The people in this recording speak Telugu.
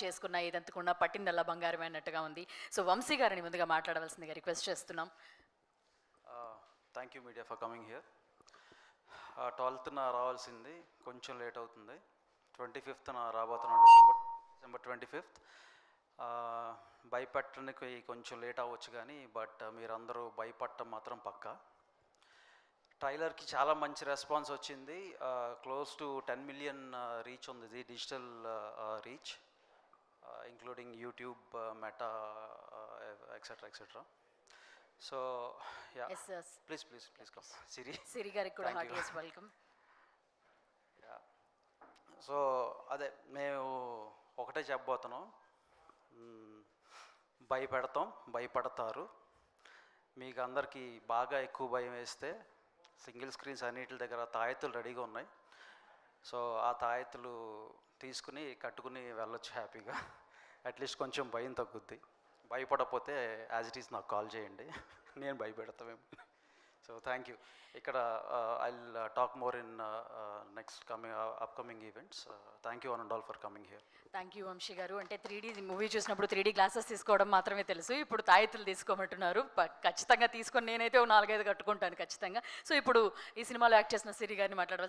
చేసుకున్న ఇదంతకున్న పట్టిందల్లా బంగారమే అన్నట్టుగా ఉంది. సో వంశీ గారిని ముందుగా మాట్లాడవలసిందిగా రిక్వెస్ట్ చేస్తున్నాం. Thank you media for coming here. 12న రావాల్సింది, కొంచెం లేట్ అవుతుంది. 25న రాబోతున్నాం, డిసెంబర్ 25th. భయపెట్టడానికి కొంచెం లేట్ అవ్వచ్చు కానీ బట్ మీరందరూ భయపడటం మాత్రం పక్కా. ట్రైలర్కి చాలా మంచి రెస్పాన్స్ వచ్చింది. క్లోజ్ టు 10 million రీచ్ ఉంది, ఇది digital reach, including YouTube, Meta, etcetera etcetera. So yeah, please come. Siri గారికి కూడా హార్టియెస్ట్ వెల్కమ్. యా, సో అదే మేము ఒకటే చెప్పబోతున్నాం, భయపడతారు. మీకు అందరికీ బాగా ఎక్కువ భయం వేస్తే సింగిల్ స్క్రీన్స్ అన్నిటి దగ్గర తాయెత్తులు రెడీగా ఉన్నాయి. సో ఆ తాయెత్తులు తీసుకుని కట్టుకుని వెళ్ళొచ్చు హ్యాపీగా. అట్లీస్ట్ కొంచెం భయం తగ్గుద్ది. భయపడకపోతే యాజ్ ఇట్ ఈస్ నాకు కాల్ చేయండి, నేను భయపెడతామేమో. So thank you. ఇక్కడ I will talk more in next upcoming events. Thank you one and all for coming here. Thank you Vamshi garu. అంటే 3D మూవీ చూసినప్పుడు 3D గ్లాసెస్ తీసుకోవడం మాత్రమే తెలుసు, ఇప్పుడు తాయెత్తులు తీసుకోమంటున్నారు. ఖచ్చితంగా తీసుకొని నేనైతే 4-5 కట్టుకుంటాను ఖచ్చితంగా. సో ఇప్పుడు ఈ సినిమాలో యాక్ట్ చేసిన సిరి గారిని మాట్లాడవలసి